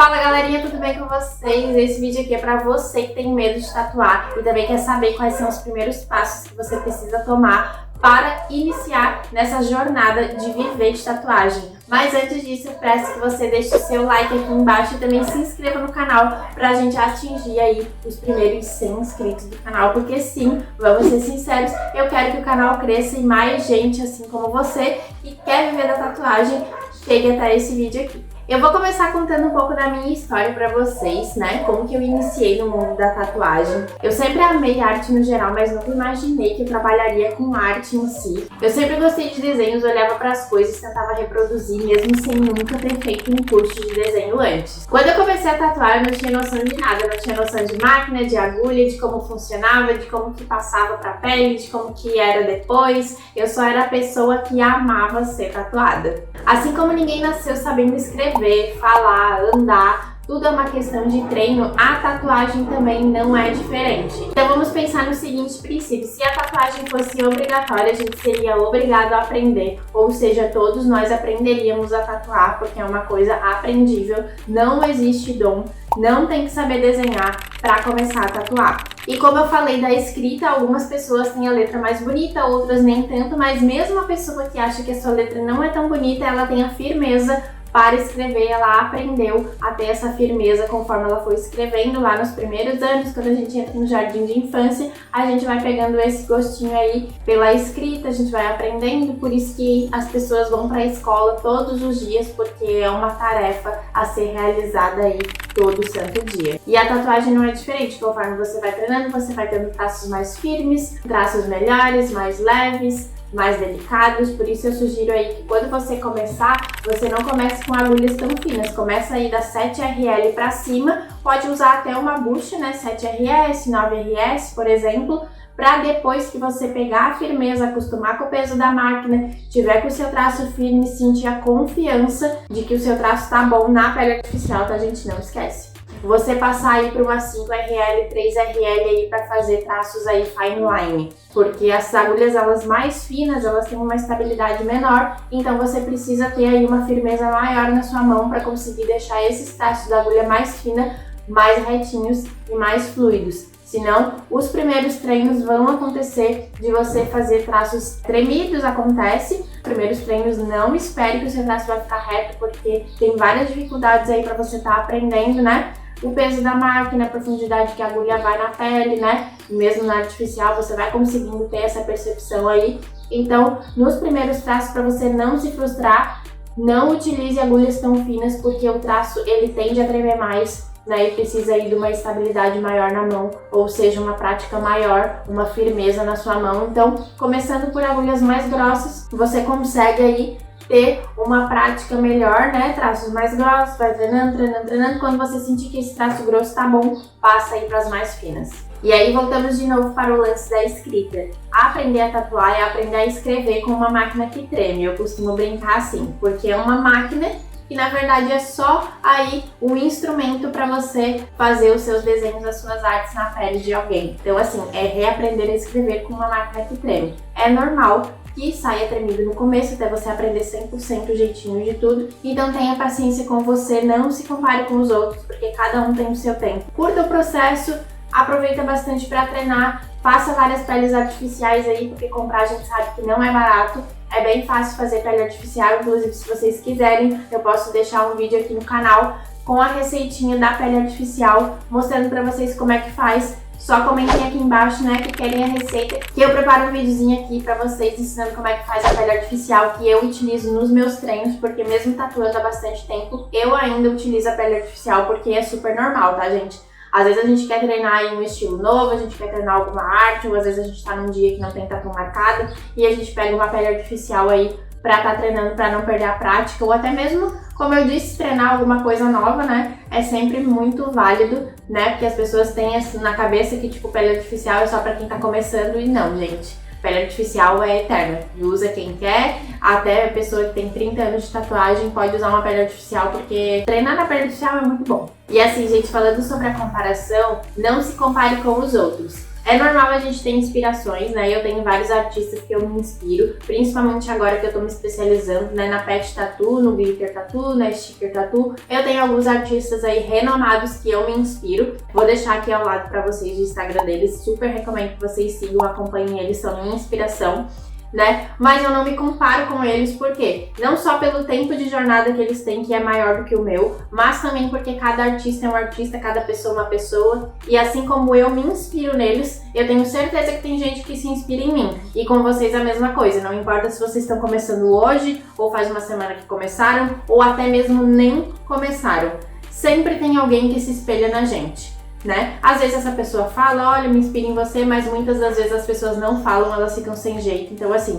Fala galerinha, tudo bem com vocês? Esse vídeo aqui é pra você que tem medo de tatuar e também quer saber quais são os primeiros passos que você precisa tomar para iniciar nessa jornada de viver de tatuagem. Mas antes disso, eu peço que você deixe o seu like aqui embaixo e também se inscreva no canal pra gente atingir aí os primeiros 100 inscritos do canal, porque sim, vamos ser sinceros, eu quero que o canal cresça e mais gente assim como você que quer viver da tatuagem chegue até esse vídeo aqui. Eu vou começar contando um pouco da minha história pra vocês, né? Como que eu iniciei no mundo da tatuagem. Eu sempre amei arte no geral, mas nunca imaginei que eu trabalharia com arte em si. Eu sempre gostei de desenhos, olhava para as coisas, tentava reproduzir, mesmo sem nunca ter feito um curso de desenho antes. Quando eu comecei a tatuar, eu não tinha noção de nada. Eu não tinha noção de máquina, de agulha, de como funcionava, de como que passava pra pele, de como que era depois. Eu só era a pessoa que amava ser tatuada. Assim como ninguém nasceu sabendo escrever, falar, andar, tudo é uma questão de treino, a tatuagem também não é diferente. Então vamos pensar no seguinte princípio: se a tatuagem fosse obrigatória, a gente seria obrigado a aprender, ou seja, todos nós aprenderíamos a tatuar, porque é uma coisa aprendível, não existe dom, não tem que saber desenhar para começar a tatuar. E como eu falei da escrita, algumas pessoas têm a letra mais bonita, outras nem tanto, mas mesmo a pessoa que acha que a sua letra não é tão bonita, ela tem a firmeza para escrever, ela aprendeu a ter essa firmeza conforme ela foi escrevendo lá nos primeiros anos. Quando a gente entra no jardim de infância, a gente vai pegando esse gostinho aí pela escrita, a gente vai aprendendo, por isso que as pessoas vão para a escola todos os dias, porque é uma tarefa a ser realizada aí todo santo dia. E a tatuagem não é diferente, conforme você vai treinando, você vai tendo traços mais firmes, traços melhores, mais leves, mais delicados, por isso eu sugiro aí que quando você começar, você não comece com agulhas tão finas, começa aí da 7RL pra cima, pode usar até uma bucha, né, 7RS, 9RS, por exemplo, para depois que você pegar a firmeza, acostumar com o peso da máquina, tiver com o seu traço firme, sentir a confiança de que o seu traço tá bom na pele artificial, tá gente? Não esquece. Você passar aí para uma 5RL, 3RL aí para fazer traços aí fine line, porque as agulhas elas mais finas, elas têm uma estabilidade menor, então você precisa ter aí uma firmeza maior na sua mão para conseguir deixar esses traços da agulha mais fina, mais retinhos e mais fluidos. Senão, os primeiros treinos vão acontecer de você fazer traços tremidos, acontece. Primeiros treinos, não espere que o seu traço vai ficar reto, porque tem várias dificuldades aí para você estar aprendendo, né? O peso da máquina, a profundidade que a agulha vai na pele, né? Mesmo na artificial, você vai conseguindo ter essa percepção aí. Então, nos primeiros traços, para você não se frustrar, não utilize agulhas tão finas, porque o traço ele tende a tremer mais, né, e precisa aí de uma estabilidade maior na mão, ou seja, uma prática maior, uma firmeza na sua mão. Então, começando por agulhas mais grossas, você consegue aí ter uma prática melhor, né, traços mais grossos, vai treinando, treinando, treinando. Quando você sentir que esse traço grosso tá bom, passa aí para as mais finas. E aí voltamos de novo para o lance da escrita. Aprender a tatuar é aprender a escrever com uma máquina que treme. Eu costumo brincar assim, porque é uma máquina que na verdade é só aí um instrumento para você fazer os seus desenhos, as suas artes na pele de alguém. Então assim, é reaprender a escrever com uma máquina que treme. É normal que saia tremido no começo, até você aprender 100% o jeitinho de tudo. Então tenha paciência com você, não se compare com os outros, porque cada um tem o seu tempo. Curta o processo, aproveita bastante para treinar, faça várias peles artificiais aí, porque comprar a gente sabe que não é barato. É bem fácil fazer pele artificial, inclusive se vocês quiserem, eu posso deixar um vídeo aqui no canal com a receitinha da pele artificial, mostrando pra vocês como é que faz. Só comentem aqui embaixo, né, que querem a receita, que eu preparo um videozinho aqui pra vocês ensinando como é que faz a pele artificial, que eu utilizo nos meus treinos, porque mesmo tatuando há bastante tempo, eu ainda utilizo a pele artificial, porque é super normal, tá, gente? Às vezes a gente quer treinar em um estilo novo, a gente quer treinar alguma arte, ou às vezes a gente tá num dia que não tem tatu marcado e a gente pega uma pele artificial aí pra tá treinando, pra não perder a prática, ou até mesmo, como eu disse, treinar alguma coisa nova, né? É sempre muito válido, né? Porque as pessoas têm assim na cabeça que, tipo, pele artificial é só pra quem tá começando e não, gente. Pele artificial é eterna, e usa quem quer, até a pessoa que tem 30 anos de tatuagem pode usar uma pele artificial, porque treinar na pele artificial é muito bom. E assim, gente, falando sobre a comparação, não se compare com os outros. É normal a gente ter inspirações, né? Eu tenho vários artistas que eu me inspiro, principalmente agora que eu tô me especializando, né, na pet tattoo, no glitter tattoo, na sticker tattoo. Eu tenho alguns artistas aí renomados que eu me inspiro. Vou deixar aqui ao lado pra vocês o Instagram deles. Super recomendo que vocês sigam, acompanhem eles, são minha inspiração, né? Mas eu não me comparo com eles, por quê? Não só pelo tempo de jornada que eles têm, que é maior do que o meu, mas também porque cada artista é um artista, cada pessoa é uma pessoa, e assim como eu me inspiro neles, eu tenho certeza que tem gente que se inspira em mim. E com vocês a mesma coisa, não importa se vocês estão começando hoje, ou faz uma semana que começaram, ou até mesmo nem começaram. Sempre tem alguém que se espelha na gente, né? Às vezes essa pessoa fala, olha, me inspira em você, mas muitas das vezes as pessoas não falam, elas ficam sem jeito. Então assim,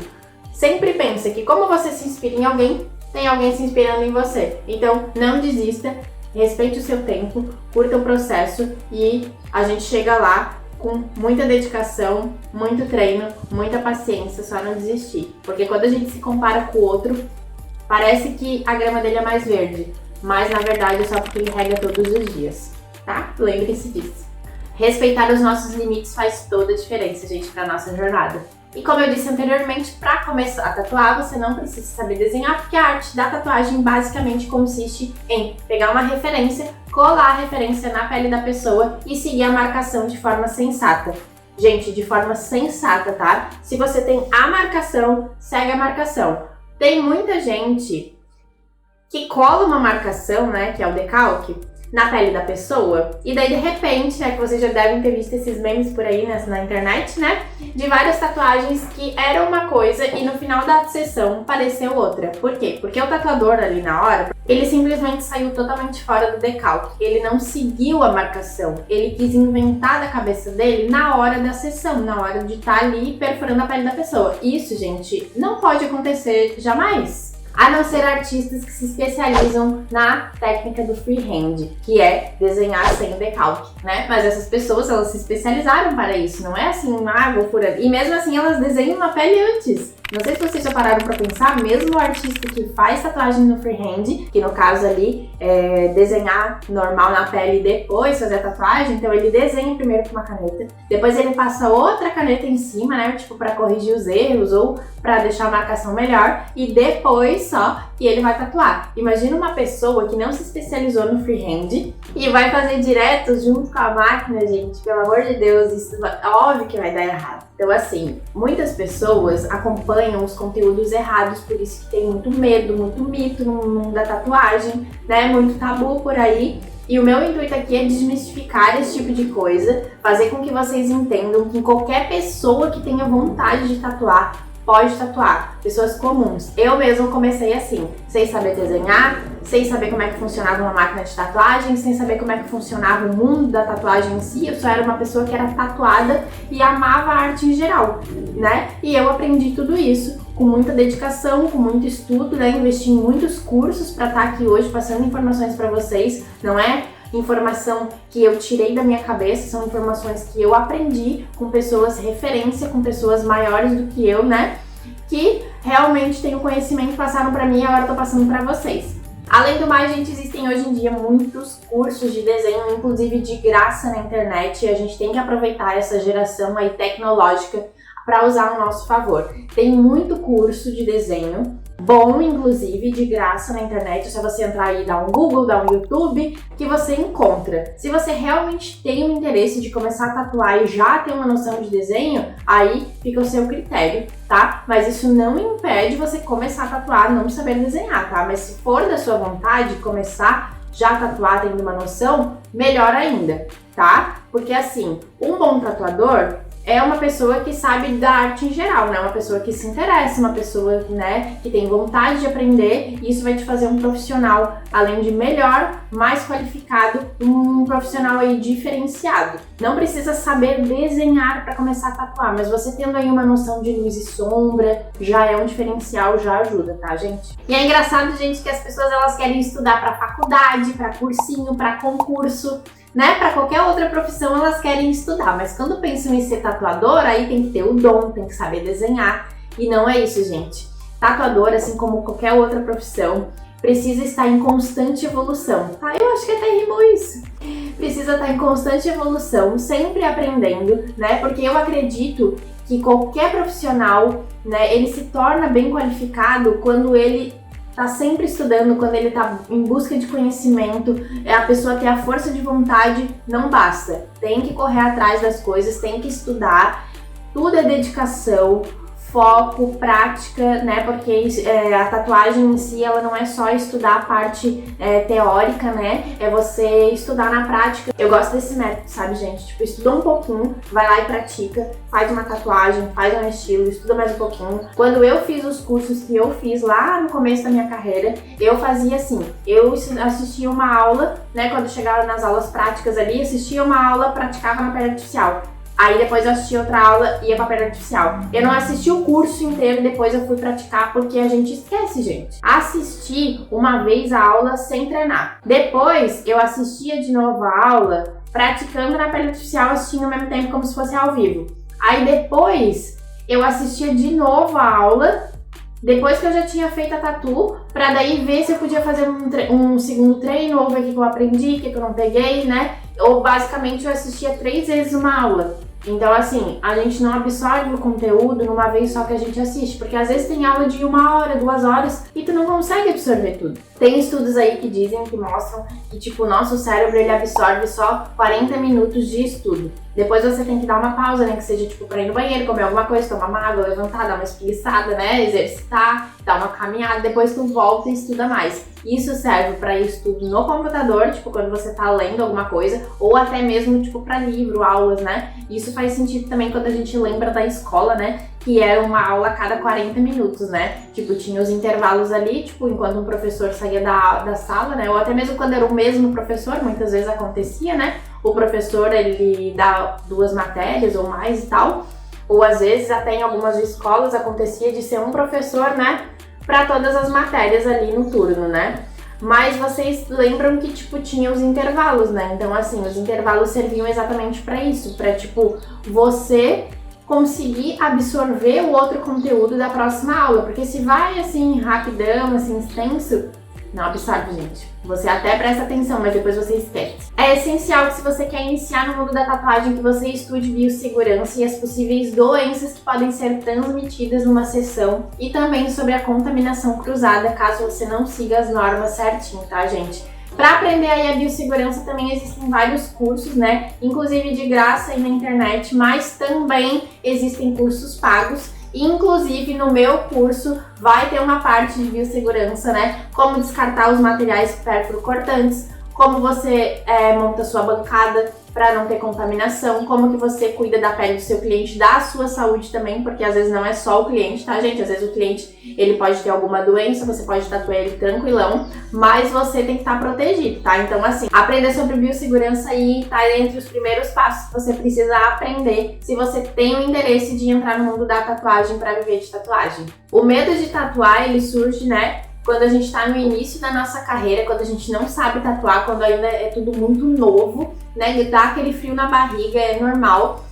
sempre pensa que como você se inspira em alguém, tem alguém se inspirando em você. Então não desista, respeite o seu tempo, curta o processo e a gente chega lá com muita dedicação, muito treino, muita paciência, só não desistir. Porque quando a gente se compara com o outro, parece que a grama dele é mais verde, mas na verdade é só porque ele rega todos os dias. Tá? Lembre-se disso. Respeitar os nossos limites faz toda a diferença, gente, para nossa jornada. E como eu disse anteriormente, para começar a tatuar, você não precisa saber desenhar, porque a arte da tatuagem basicamente consiste em pegar uma referência, colar a referência na pele da pessoa e seguir a marcação de forma sensata. Gente, de forma sensata, tá? Se você tem a marcação, segue a marcação. Tem muita gente que cola uma marcação, né, que é o decalque, na pele da pessoa, e daí de repente, né, que vocês já devem ter visto esses memes por aí na internet, né, de várias tatuagens que eram uma coisa e no final da sessão pareceu outra. Por quê? Porque o tatuador ali na hora, ele simplesmente saiu totalmente fora do decalque, ele não seguiu a marcação, ele quis inventar da cabeça dele na hora da sessão, na hora de estar ali perfurando a pele da pessoa. Isso, gente, não pode acontecer jamais. A não ser artistas que se especializam na técnica do freehand, que é desenhar sem o decalque, né? Mas essas pessoas, elas se especializaram para isso, não é assim, vou furar. E mesmo assim, elas desenham na pele antes. Não sei se vocês já pararam pra pensar, mesmo o artista que faz tatuagem no freehand, que no caso ali é desenhar normal na pele e depois fazer a tatuagem, então ele desenha primeiro com uma caneta, depois ele passa outra caneta em cima, né, tipo pra corrigir os erros ou pra deixar a marcação melhor, e depois só que ele vai tatuar. Imagina uma pessoa que não se especializou no freehand e vai fazer direto junto com a máquina, gente, pelo amor de Deus, isso é óbvio que vai dar errado. Então assim, muitas pessoas acompanham os conteúdos errados, por isso que tem muito medo, muito mito no mundo da tatuagem, né, muito tabu por aí. E o meu intuito aqui é desmistificar esse tipo de coisa, fazer com que vocês entendam que qualquer pessoa que tenha vontade de tatuar pode tatuar, pessoas comuns. Eu mesmo comecei assim, sem saber desenhar, sem saber como é que funcionava uma máquina de tatuagem, sem saber como é que funcionava o mundo da tatuagem em si. Eu só era uma pessoa que era tatuada e amava a arte em geral, né? E eu aprendi tudo isso com muita dedicação, com muito estudo, né? Investi em muitos cursos para estar aqui hoje passando informações para vocês, não é informação que eu tirei da minha cabeça, são informações que eu aprendi com pessoas referência, com pessoas maiores do que eu, né? Que realmente têm o conhecimento, passaram para mim e agora eu tô passando para vocês. Além do mais, gente, existem hoje em dia muitos cursos de desenho, inclusive de graça na internet, e a gente tem que aproveitar essa geração aí tecnológica para usar ao nosso favor. Tem muito curso de desenho, bom, inclusive, de graça na internet, é só você entrar aí, dar um Google, dar um YouTube, que você encontra. Se você realmente tem o interesse de começar a tatuar e já ter uma noção de desenho, aí fica o seu critério, tá? Mas isso não impede você começar a tatuar, não saber desenhar, tá? Mas se for da sua vontade começar já a tatuar tendo uma noção, melhor ainda, tá? Porque assim, um bom tatuador é uma pessoa que sabe da arte em geral, né? Uma pessoa que se interessa, uma pessoa, né, que tem vontade de aprender, e isso vai te fazer um profissional, além de melhor, mais qualificado, um profissional aí diferenciado. Não precisa saber desenhar para começar a tatuar, mas você tendo aí uma noção de luz e sombra, já é um diferencial, já ajuda, tá, gente? E é engraçado, gente, que as pessoas elas querem estudar para faculdade, para cursinho, para concurso, né? Para qualquer outra profissão elas querem estudar, mas quando pensam em ser tatuador, aí tem que ter o dom, tem que saber desenhar, e não é isso, gente. Tatuador, assim como qualquer outra profissão, precisa estar em constante evolução, tá? Eu acho que até rimou isso. precisa estar em constante evolução, sempre aprendendo, né? Porque eu acredito que qualquer profissional, né, ele se torna bem qualificado quando ele tá sempre estudando, quando ele tá em busca de conhecimento. A pessoa ter a força de vontade não basta. Tem que correr atrás das coisas, tem que estudar. Tudo é dedicação, foco, prática, né? Porque a tatuagem em si, ela não é só estudar a parte teórica, né? É você estudar na prática. Eu gosto desse método, sabe, gente? Tipo, estuda um pouquinho, vai lá e pratica, faz uma tatuagem, faz um estilo, estuda mais um pouquinho. Quando eu fiz os cursos que eu fiz lá no começo da minha carreira, eu fazia assim, eu assistia uma aula, né? Quando chegava nas aulas práticas ali, assistia uma aula, praticava na pele artificial. Aí depois eu assisti outra aula e ia pra pele artificial. Eu não assisti o curso inteiro, depois eu fui praticar, porque a gente esquece, gente. Assisti uma vez a aula sem treinar. Depois eu assistia de novo a aula, praticando na pele artificial, assistindo ao mesmo tempo como se fosse ao vivo. Aí depois eu assistia de novo a aula, depois que eu já tinha feito a tatu, pra daí ver se eu podia fazer um segundo treino, ou ver o que eu aprendi, o que eu não peguei, né? Ou basicamente eu assistia 3 vezes uma aula. Então assim, a gente não absorve o conteúdo numa vez só que a gente assiste, porque às vezes tem aula de 1 hora, 2 horas e tu não consegue absorver tudo. Tem estudos aí que dizem, que mostram que tipo, o nosso cérebro ele absorve só 40 minutos de estudo. Depois você tem que dar uma pausa, né, que seja tipo pra ir no banheiro, comer alguma coisa, tomar uma água, levantar, dar uma espreguiçada, né, exercitar, dar uma caminhada, depois tu volta e estuda mais. Isso serve para estudo no computador, tipo quando você tá lendo alguma coisa, ou até mesmo tipo para livro, aulas, né? Isso faz sentido também quando a gente lembra da escola, né? Que era uma aula a cada 40 minutos, né? Tipo, tinha os intervalos ali, tipo, enquanto um professor saía da sala, né? Ou até mesmo quando era o mesmo professor, muitas vezes acontecia, né? O professor, ele dá 2 matérias ou mais e tal. Ou às vezes até em algumas escolas acontecia de ser um professor, né? Para todas as matérias ali no turno, né? Mas vocês lembram que, tipo, tinha os intervalos, né? Então, assim, os intervalos serviam exatamente para isso, para tipo, você conseguir absorver o outro conteúdo da próxima aula, porque se vai, assim, rapidão, assim, extenso, não absorve, gente. Você até presta atenção, mas depois você esquece. É essencial que se você quer iniciar no mundo da tatuagem, que você estude biossegurança e as possíveis doenças que podem ser transmitidas numa sessão e também sobre a contaminação cruzada, caso você não siga as normas certinho, tá, gente? Para aprender aí a biossegurança também existem vários cursos, né? Inclusive de graça aí na internet, mas também existem cursos pagos. Inclusive, no meu curso vai ter uma parte de biossegurança, né? Como descartar os materiais pérfuro-cortantes, como você monta sua bancada para não ter contaminação, como que você cuida da pele do seu cliente, da sua saúde também, porque às vezes não é só o cliente, tá, gente? Às vezes o cliente, ele pode ter alguma doença, você pode tatuar ele tranquilão, mas você tem que estar protegido, tá? Então, assim, aprender sobre biossegurança aí tá entre os primeiros passos que você precisa aprender se você tem o interesse de entrar no mundo da tatuagem para viver de tatuagem. O medo de tatuar, ele surge, né? Quando a gente tá no início da nossa carreira, quando a gente não sabe tatuar, quando ainda é tudo muito novo, né? Dá aquele frio na barriga, é normal.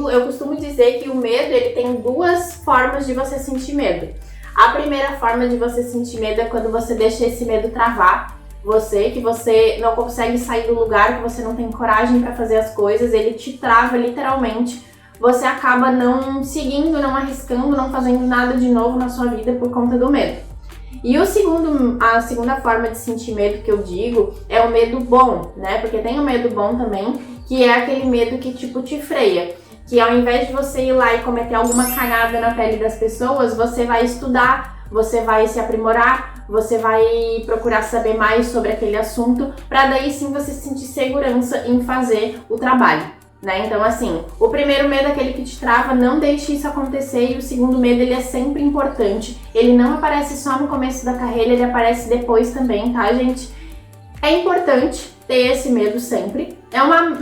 Eu costumo dizer que o medo, ele tem 2 formas de você sentir medo. A primeira forma de você sentir medo é quando você deixa esse medo travar você, que você não consegue sair do lugar, que você não tem coragem para fazer as coisas, ele te trava literalmente. Você acaba não seguindo, não arriscando, não fazendo nada de novo na sua vida por conta do medo. E a segunda forma de sentir medo que eu digo é o medo bom, né? Porque tem o medo bom também, que é aquele medo que tipo te freia. Que ao invés de você ir lá e cometer alguma cagada na pele das pessoas, você vai estudar, você vai se aprimorar, você vai procurar saber mais sobre aquele assunto, para daí sim você sentir segurança em fazer o trabalho. Né? Então, assim, o primeiro medo é aquele que te trava, não deixe isso acontecer, e o segundo medo, ele é sempre importante, ele não aparece só no começo da carreira, ele aparece depois também, tá, gente? É importante ter esse medo sempre,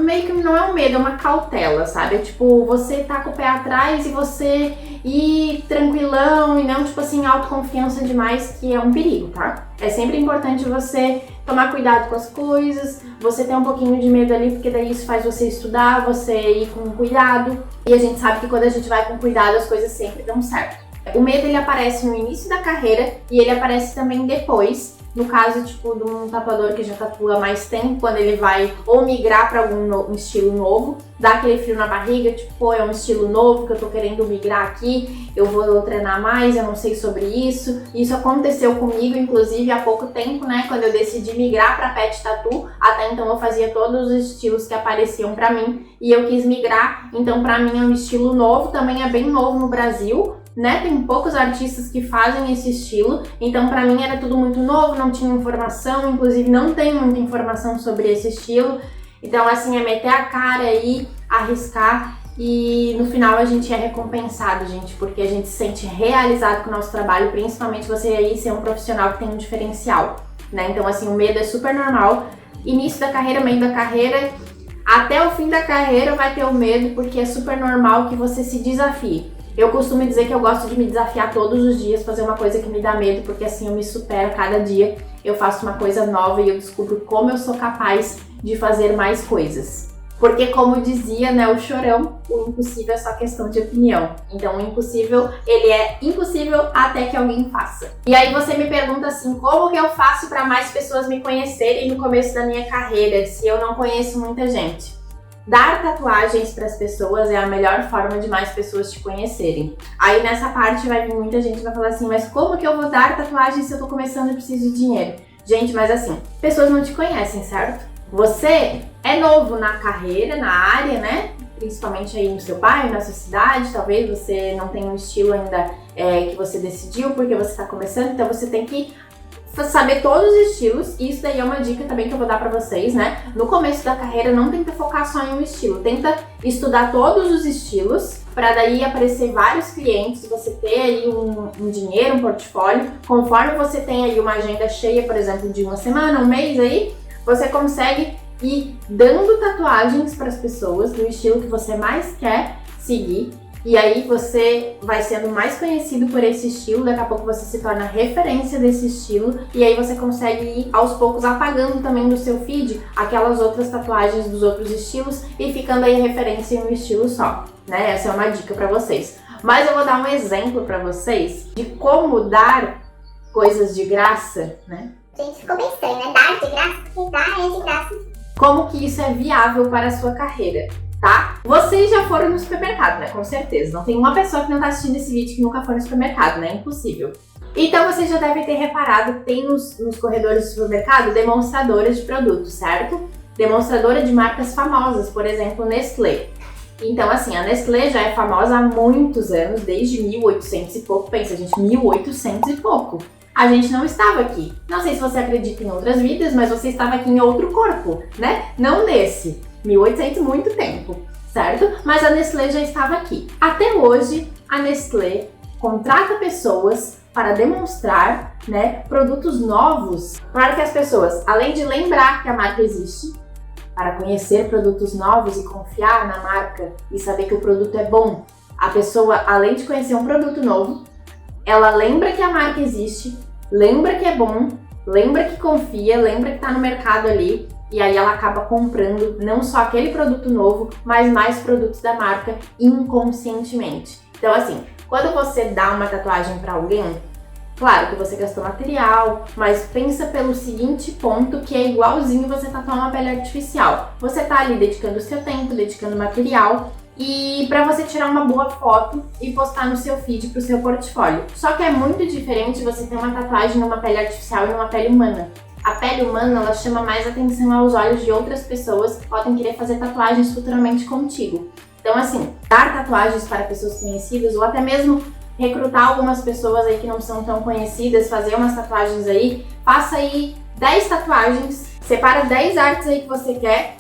meio que não é um medo, é uma cautela, sabe? É tipo, você tá com o pé atrás e você ir tranquilão e não, tipo assim, autoconfiança demais, que é um perigo, tá? É sempre importante você tomar cuidado com as coisas, você ter um pouquinho de medo ali, porque daí isso faz você estudar, você ir com cuidado. E a gente sabe que quando a gente vai com cuidado, as coisas sempre dão certo. O medo, ele aparece no início da carreira e ele aparece também depois, No caso, tipo, de um tatuador que já tatua há mais tempo, quando ele vai ou migrar para um estilo novo, dá aquele frio na barriga, tipo, pô, é um estilo novo que eu tô querendo migrar aqui, eu vou treinar mais, eu não sei sobre isso. Isso aconteceu comigo, inclusive, há pouco tempo, né, quando eu decidi migrar para pet tattoo. Até então eu fazia todos os estilos que apareciam para mim e eu quis migrar, então para mim é um estilo novo, também é bem novo no Brasil, né? Tem poucos artistas que fazem esse estilo, então pra mim era tudo muito novo, não tinha informação, inclusive não tem muita informação sobre esse estilo. Então assim, é meter a cara aí, arriscar e no final a gente é recompensado, gente, porque a gente se sente realizado com o nosso trabalho, principalmente você aí ser um profissional que tem um diferencial, né? Então assim, o medo é super normal. Início da carreira, meio da carreira, até o fim da carreira vai ter o medo, porque é super normal que você se desafie. Eu costumo dizer que eu gosto de me desafiar todos os dias, fazer uma coisa que me dá medo, porque assim eu me supero cada dia, eu faço uma coisa nova e eu descubro como eu sou capaz de fazer mais coisas. Porque como dizia, né, o Chorão, o impossível é só questão de opinião. Então o impossível, ele é impossível até que alguém faça. E aí você me pergunta assim, como que eu faço para mais pessoas me conhecerem no começo da minha carreira, se eu não conheço muita gente? Dar tatuagens para as pessoas é a melhor forma de mais pessoas te conhecerem. Aí nessa parte vai vir muita gente que vai falar assim, mas como que eu vou dar tatuagem se eu tô começando e preciso de dinheiro? Gente, mas assim, pessoas não te conhecem, certo? Você é novo na carreira, na área, né? Principalmente aí no seu bairro, na sua cidade, talvez você não tenha um estilo ainda que você decidiu porque você está começando, então você tem que saber todos os estilos, e isso daí é uma dica também que eu vou dar pra vocês, né? No começo da carreira, não tenta focar só em um estilo, tenta estudar todos os estilos, pra daí aparecer vários clientes, você ter aí um dinheiro, um portfólio. Conforme você tem aí uma agenda cheia, por exemplo, de uma semana, um mês aí, você consegue ir dando tatuagens para as pessoas do estilo que você mais quer seguir. E aí você vai sendo mais conhecido por esse estilo, daqui a pouco você se torna referência desse estilo e aí você consegue ir aos poucos apagando também do seu feed aquelas outras tatuagens dos outros estilos e ficando aí referência em um estilo só, né? Essa é uma dica pra vocês. Mas eu vou dar um exemplo pra vocês de como dar coisas de graça, né? Gente, ficou bem estranho, né? Dar de graça, porque dar é de graça. Como que isso é viável para a sua carreira? Tá? Vocês já foram no supermercado, né? Com certeza. Não tem uma pessoa que não tá assistindo esse vídeo que nunca foi no supermercado, né? Impossível. Então vocês já devem ter reparado que tem nos corredores do supermercado demonstradoras de produtos, certo? Demonstradora de marcas famosas, por exemplo, Nestlé. Então assim, a Nestlé já é famosa há muitos anos, desde 1800 e pouco. Pensa, gente, 1800 e pouco. A gente não estava aqui. Não sei se você acredita em outras vidas, mas você estava aqui em outro corpo, né? Não nesse. 1800, muito tempo, certo? Mas a Nestlé já estava aqui. Até hoje, a Nestlé contrata pessoas para demonstrar, né, produtos novos, para que as pessoas, além de lembrar que a marca existe, para conhecer produtos novos e confiar na marca e saber que o produto é bom, a pessoa, além de conhecer um produto novo, ela lembra que a marca existe, lembra que é bom, lembra que confia, lembra que está no mercado ali. E aí ela acaba comprando não só aquele produto novo, mas mais produtos da marca inconscientemente. Então assim, quando você dá uma tatuagem para alguém, claro que você gastou material, mas pensa pelo seguinte ponto, que é igualzinho você tatuar uma pele artificial. Você tá ali dedicando o seu tempo, dedicando material, e para você tirar uma boa foto e postar no seu feed pro seu portfólio. Só que é muito diferente você ter uma tatuagem numa pele artificial e numa pele humana. A pele humana, ela chama mais atenção aos olhos de outras pessoas que podem querer fazer tatuagens futuramente contigo. Então assim, dar tatuagens para pessoas conhecidas ou até mesmo recrutar algumas pessoas aí que não são tão conhecidas, fazer umas tatuagens aí, faça aí 10 tatuagens, separa 10 artes aí que você quer,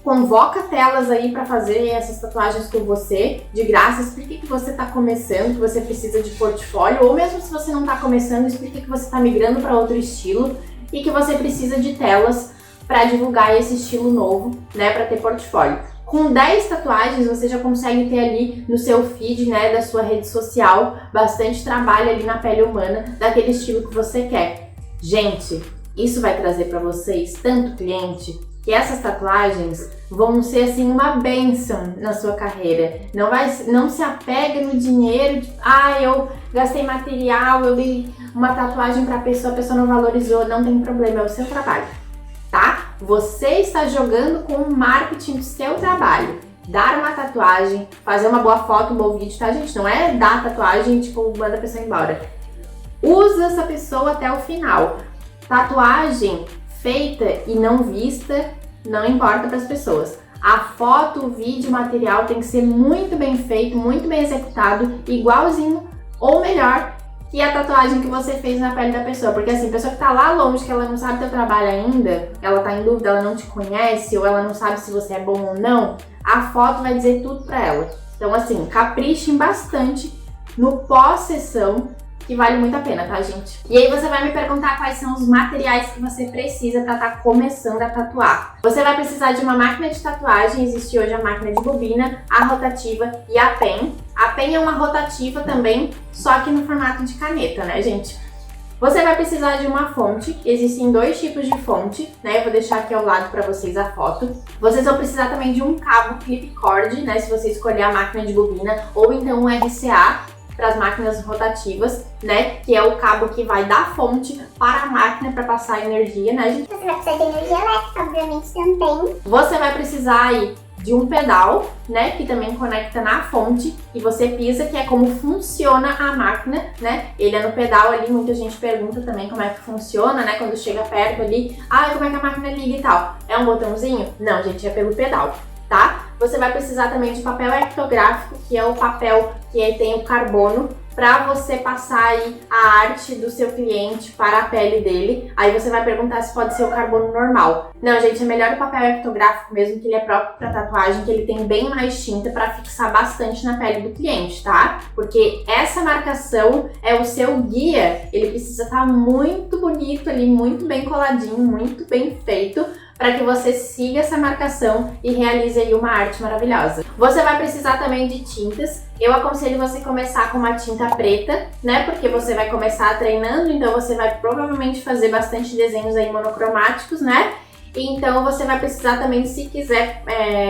convoca telas aí para fazer essas tatuagens com você, de graça, explique que você está começando, que você precisa de portfólio, ou mesmo se você não está começando, explique que você está migrando para outro estilo, e que você precisa de telas para divulgar esse estilo novo, né, para ter portfólio. Com 10 tatuagens você já consegue ter ali no seu feed, né, da sua rede social, bastante trabalho ali na pele humana, daquele estilo que você quer. Gente, isso vai trazer para vocês tanto cliente, que essas tatuagens vão ser assim uma bênção na sua carreira. Não se apega no dinheiro, tipo, eu gastei material, eu dei uma tatuagem pra pessoa, a pessoa não valorizou, não tem problema, é o seu trabalho, tá? Você está jogando com o marketing do seu trabalho. Dar uma tatuagem, fazer uma boa foto, um bom vídeo, tá, gente? Não é dar a tatuagem, tipo, manda a pessoa embora. Usa essa pessoa até o final. Tatuagem feita e não vista não importa para as pessoas. A foto, o vídeo, o material tem que ser muito bem feito, muito bem executado, igualzinho ou melhor que a tatuagem que você fez na pele da pessoa. Porque assim, a pessoa que tá lá longe, que ela não sabe teu trabalho ainda, ela tá em dúvida, ela não te conhece, ou ela não sabe se você é bom ou não, a foto vai dizer tudo pra ela. Então assim, caprichem bastante no pós-sessão, que vale muito a pena, tá, gente? E aí você vai me perguntar quais são os materiais que você precisa para estar começando a tatuar. Você vai precisar de uma máquina de tatuagem, existe hoje a máquina de bobina, a rotativa e a pen. A pen é uma rotativa também, só que no formato de caneta, né, gente? Você vai precisar de uma fonte, existem 2 tipos de fonte, né? Eu vou deixar aqui ao lado para vocês a foto. Vocês vão precisar também de um cabo clip cord, né? Se você escolher a máquina de bobina, ou então um RCA, para as máquinas rotativas, né? Que é o cabo que vai da fonte para a máquina para passar energia, né, gente? Você vai precisar de energia elétrica, obviamente, também. Você vai precisar aí de um pedal, né? Que também conecta na fonte e você pisa, que é como funciona a máquina, né? Ele é no pedal ali, muita gente pergunta também como é que funciona, né? Quando chega perto ali, como é que a máquina liga e tal? É um botãozinho? Não, gente, é pelo pedal, tá? Você vai precisar também de papel ectográfico, que é o papel que tem o carbono, para você passar aí a arte do seu cliente para a pele dele. Aí você vai perguntar se pode ser o carbono normal. Não, gente, é melhor o papel ectográfico mesmo, que ele é próprio para tatuagem, que ele tem bem mais tinta para fixar bastante na pele do cliente, tá? Porque essa marcação é o seu guia, ele precisa estar muito bonito ali, muito bem coladinho, muito bem feito, para que você siga essa marcação e realize aí uma arte maravilhosa. Você vai precisar também de tintas. Eu aconselho você começar com uma tinta preta, né? Porque você vai começar treinando, então você vai provavelmente fazer bastante desenhos aí monocromáticos, né? Então você vai precisar também, se quiser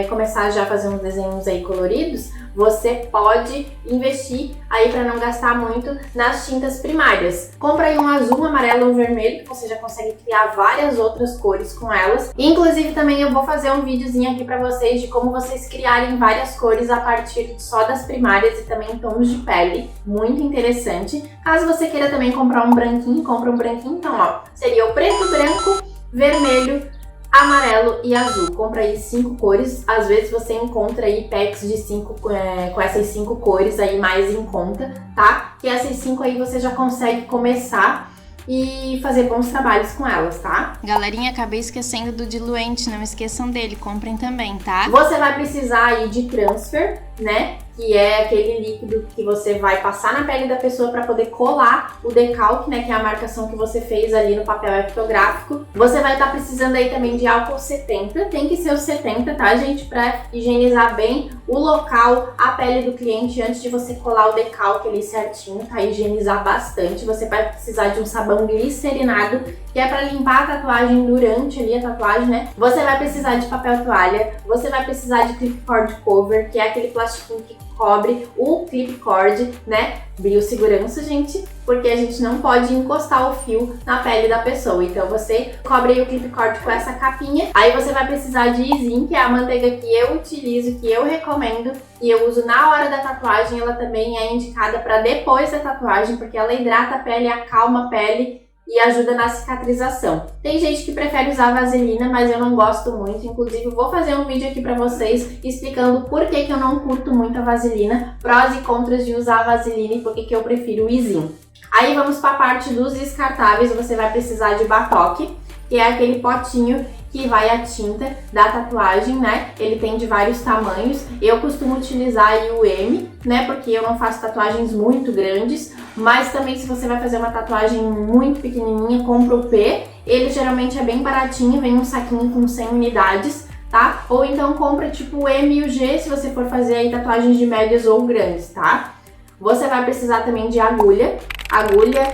começar já a fazer uns desenhos aí coloridos, você pode investir aí para não gastar muito nas tintas primárias. Compra aí um azul, um amarelo, um vermelho, que você já consegue criar várias outras cores com elas. Inclusive também eu vou fazer um videozinho aqui para vocês de como vocês criarem várias cores a partir só das primárias e também tons de pele. Muito interessante. Caso você queira também comprar um branquinho, compra um branquinho. Então, ó, seria o preto, branco, vermelho, amarelo e azul. Compra aí 5 cores. Às vezes você encontra aí packs de 5 com essas 5 cores aí mais em conta, tá? Que essas 5 aí você já consegue começar e fazer bons trabalhos com elas, tá? Galerinha, acabei esquecendo do diluente, não esqueçam dele, comprem também, tá? Você vai precisar aí de transfer, né? Que é aquele líquido que você vai passar na pele da pessoa para poder colar o decalque, né? Que é a marcação que você fez ali no papel ectográfico. Você vai estar precisando aí também de álcool 70, tem que ser o 70, tá, gente? Para higienizar bem o local, a pele do cliente antes de você colar o decalque ali certinho, tá? Higienizar bastante. Você vai precisar de um sabão glicerinado, que é para limpar a tatuagem durante ali a tatuagem, né? Você vai precisar de papel toalha, você vai precisar de clip cord cover, que é aquele plastiquinho que cobre o clip cord, né? Biossegurança, gente, porque a gente não pode encostar o fio na pele da pessoa. Então você cobre aí o clip cord com essa capinha. Aí você vai precisar de Isin, que é a manteiga que eu utilizo, que eu recomendo e eu uso na hora da tatuagem. Ela também é indicada para depois da tatuagem, porque ela hidrata a pele, acalma a pele e ajuda na cicatrização. Tem gente que prefere usar vaselina, mas eu não gosto muito. Inclusive, eu vou fazer um vídeo aqui pra vocês explicando por que eu não curto muito a vaselina, prós e contras de usar a vaselina e por que eu prefiro o Isin. Aí vamos para a parte dos descartáveis. Você vai precisar de batoque, que é aquele potinho que vai a tinta da tatuagem, né? Ele tem de vários tamanhos. Eu costumo utilizar aí o M, né? Porque eu não faço tatuagens muito grandes, mas também se você vai fazer uma tatuagem muito pequenininha, compra o P. Ele geralmente é bem baratinho, vem um saquinho com 100 unidades, tá? Ou então compra tipo o M e o G se você for fazer aí tatuagens de médias ou grandes, tá? Você vai precisar também de agulha. Agulha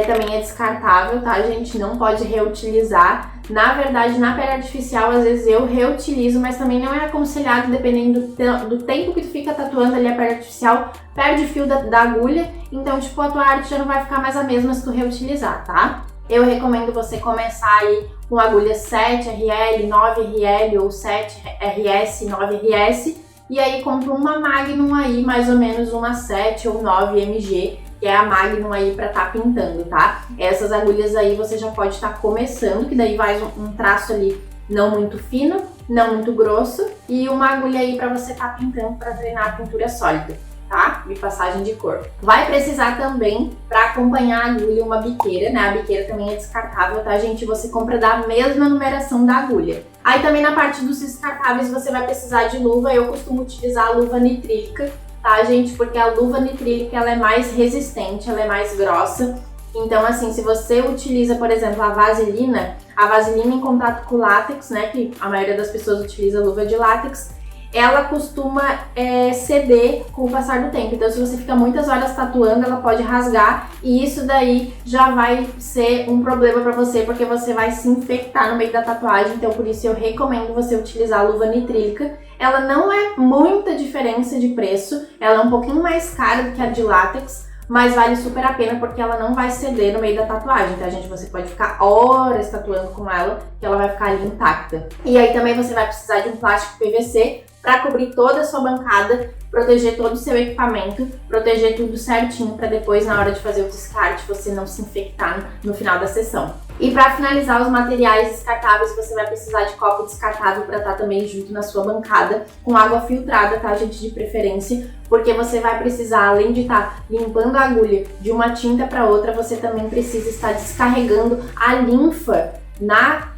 também é descartável, tá, gente? Não pode reutilizar. Na verdade, na pele artificial, às vezes eu reutilizo, mas também não é aconselhado, dependendo do tempo que tu fica tatuando ali a pele artificial, perde o fio da agulha, então tipo, a tua arte já não vai ficar mais a mesma se tu reutilizar, tá? Eu recomendo você começar aí com agulha 7RL, 9RL ou 7RS, 9RS, e aí compra uma Magnum aí, mais ou menos uma 7 ou 9mg, que é a Magnum aí pra tá pintando, tá? Essas agulhas aí você já pode estar começando, que daí vai um traço ali não muito fino, não muito grosso, e uma agulha aí pra você tá pintando pra treinar a pintura sólida, tá? De passagem de cor. Vai precisar também, pra acompanhar a agulha, uma biqueira, né? A biqueira também é descartável, tá, gente? Você compra da mesma numeração da agulha. Aí também na parte dos descartáveis você vai precisar de luva. Eu costumo utilizar a luva nitrílica, tá, gente? Porque a luva nitrílica, ela é mais resistente, ela é mais grossa. Então, assim, se você utiliza, por exemplo, a vaselina em contato com látex, né, que a maioria das pessoas utiliza luva de látex, ela costuma ceder com o passar do tempo. Então, se você fica muitas horas tatuando, ela pode rasgar e isso daí já vai ser um problema pra você, porque você vai se infectar no meio da tatuagem. Então, por isso eu recomendo você utilizar a luva nitrílica. Ela não é muita diferença de preço, ela é um pouquinho mais cara do que a de látex, mas vale super a pena porque ela não vai ceder no meio da tatuagem, tá, gente? Você pode ficar horas tatuando com ela, que ela vai ficar ali intacta. E aí também você vai precisar de um plástico PVC para cobrir toda a sua bancada, proteger todo o seu equipamento, proteger tudo certinho para depois, na hora de fazer o descarte, você não se infectar no final da sessão. E para finalizar os materiais descartáveis, você vai precisar de copo descartável para estar também junto na sua bancada, com água filtrada, tá, gente, de preferência, porque você vai precisar, além de estar limpando a agulha de uma tinta para outra, você também precisa estar descarregando a linfa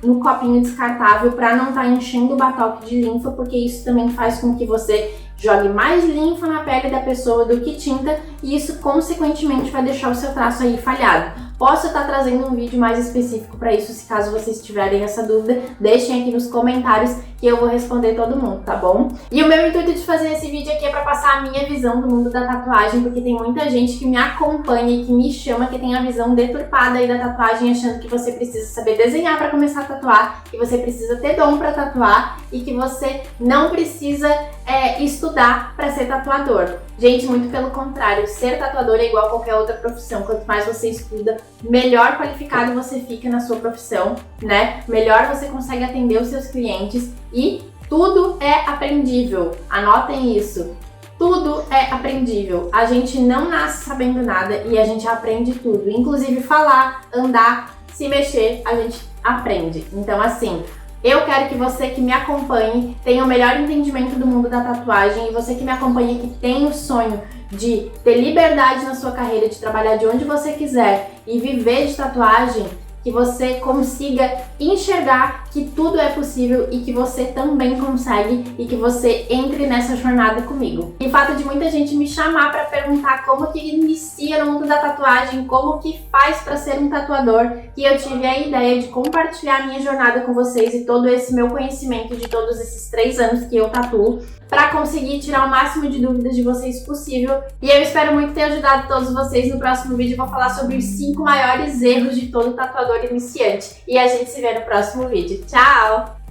no copinho descartável para não estar enchendo o batoque de linfa, porque isso também faz com que você jogue mais linfa na pele da pessoa do que tinta e isso consequentemente vai deixar o seu traço aí falhado. Posso estar trazendo um vídeo mais específico para isso, se caso vocês tiverem essa dúvida, deixem aqui nos comentários que eu vou responder todo mundo, tá bom? E o meu intuito de fazer esse vídeo aqui é para passar a minha visão do mundo da tatuagem, porque tem muita gente que me acompanha e que me chama, que tem a visão deturpada aí da tatuagem, achando que você precisa saber desenhar para começar a tatuar, que você precisa ter dom para tatuar e que você não precisa estudar para ser tatuador. Gente, muito pelo contrário, ser tatuador é igual a qualquer outra profissão. Quanto mais você estuda, melhor qualificado você fica na sua profissão, né? Melhor você consegue atender os seus clientes e tudo é aprendível. Anotem isso. Tudo é aprendível. A gente não nasce sabendo nada e a gente aprende tudo. Inclusive falar, andar, se mexer, a gente aprende. Então, assim, eu quero que você que me acompanhe tenha o melhor entendimento do mundo da tatuagem e você que me acompanha que tem o sonho de ter liberdade na sua carreira, de trabalhar de onde você quiser e viver de tatuagem, que você consiga enxergar que tudo é possível e que você também consegue e que você entre nessa jornada comigo. E o fato de muita gente me chamar para perguntar como que inicia no mundo da tatuagem, como que faz para ser um tatuador, que eu tive a ideia de compartilhar a minha jornada com vocês e todo esse meu conhecimento de todos esses 3 anos que eu tatuo, para conseguir tirar o máximo de dúvidas de vocês possível. E eu espero muito ter ajudado todos vocês. No próximo vídeo eu vou falar sobre os 5 maiores erros de todo tatuador iniciante. E a gente se vê no próximo vídeo. Tchau!